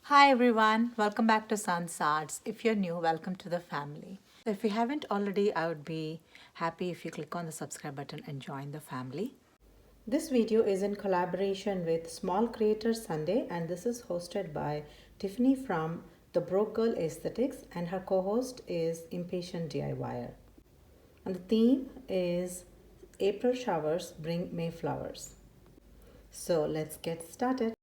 Hi everyone, welcome back to Sun's Arts. If you're new, welcome to the family. So if you haven't already, I would be happy if you click on the subscribe button and join the family. This video is in collaboration with Small Creators Sunday, and this is hosted by Tiffany from The Broke Girl Aesthetics, and her co-host is Impatient DIYer. And the theme is April showers bring May flowers. So let's get started.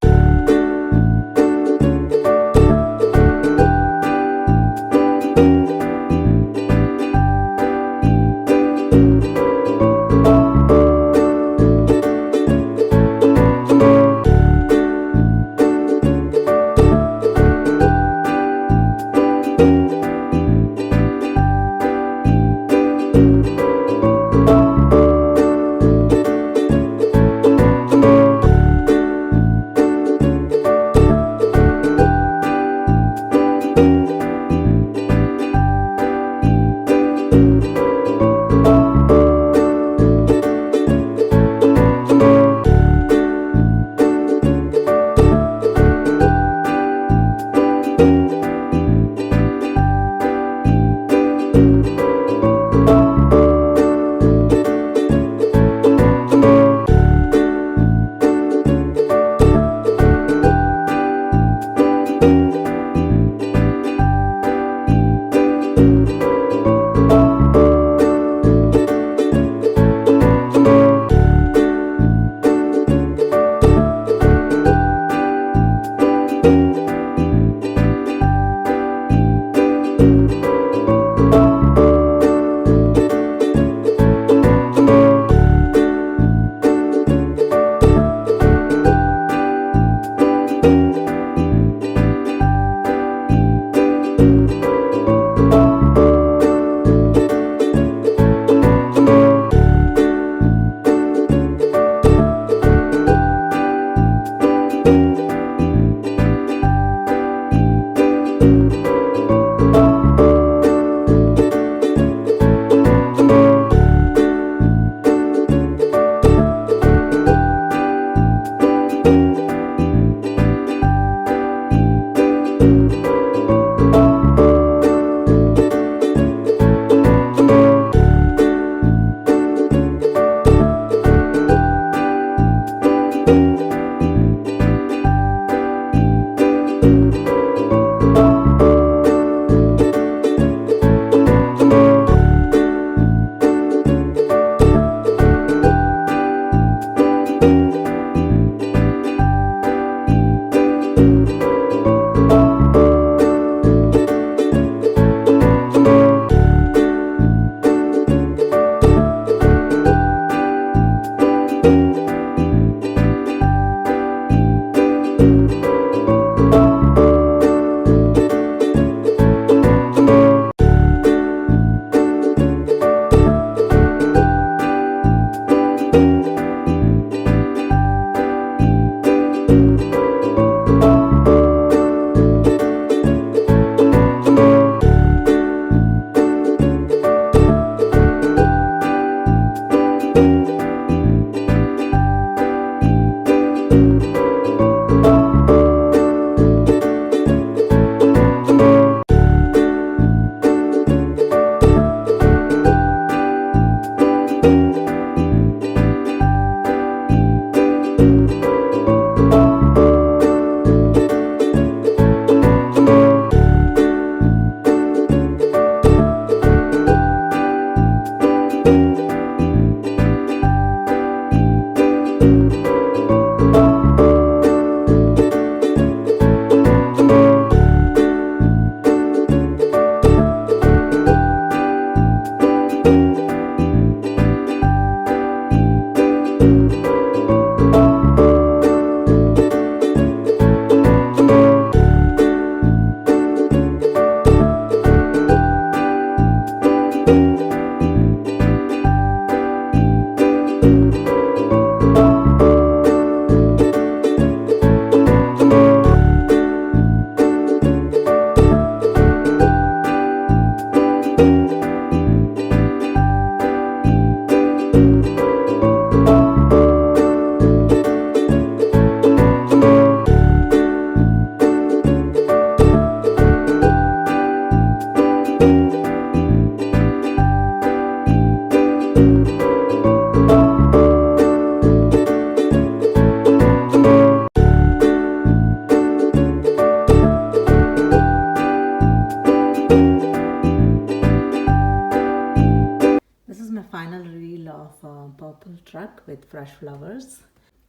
with fresh flowers.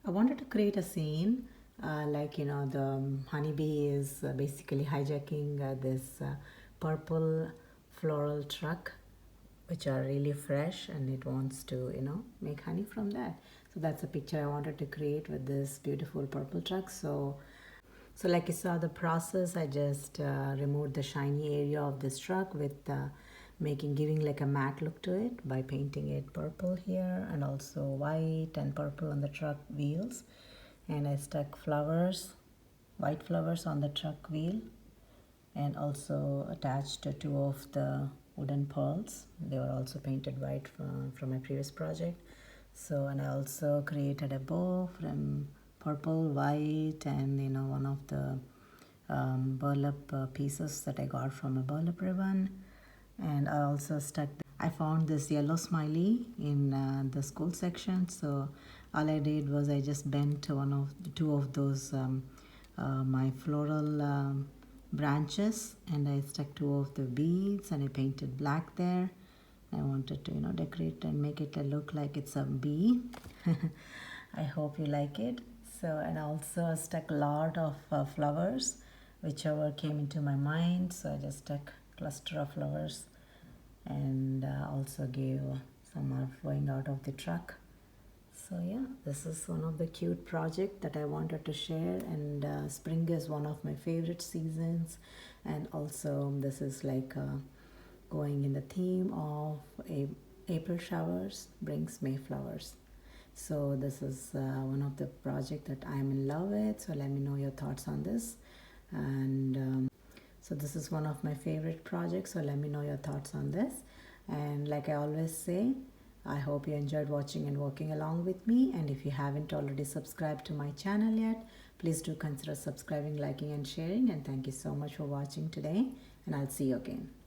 I wanted to create a scene like, you know, the honeybee is basically hijacking this purple floral truck, which are really fresh, and it wants to, you know, make honey from that. So that's a picture I wanted to create with this beautiful purple truck. So like you saw the process, I just removed the shiny area of this truck with giving like a matte look to it by painting it purple here and also white and purple on the truck wheels. And I stuck flowers, white flowers on the truck wheel, and also attached two of the wooden pearls. They were also painted white from my previous project. So, and I also created a bow from purple, white, and, you know, one of the burlap pieces that I got from a burlap ribbon. And I also I found this yellow smiley in the school section. So all I did was I just bent two of those my floral branches, and I stuck two of the beads, and I painted black there. I wanted to, you know, decorate and make it look like it's a bee. I hope you like it. So, and also stuck a lot of flowers, whichever came into my mind. So I just stuck cluster of flowers, and also gave some flowing out of the truck. So yeah, this is one of the cute project that I wanted to share, and spring is one of my favorite seasons, and also this is like going in the theme of April showers brings May flowers. So this is one of the project that I'm in love with. So let me know your thoughts on this. And so this is one of my favorite projects. So let me know your thoughts on this. And like I always say, I hope you enjoyed watching and working along with me. And if you haven't already subscribed to my channel yet, please do consider subscribing, liking, and sharing. And thank you so much for watching today. And I'll see you again.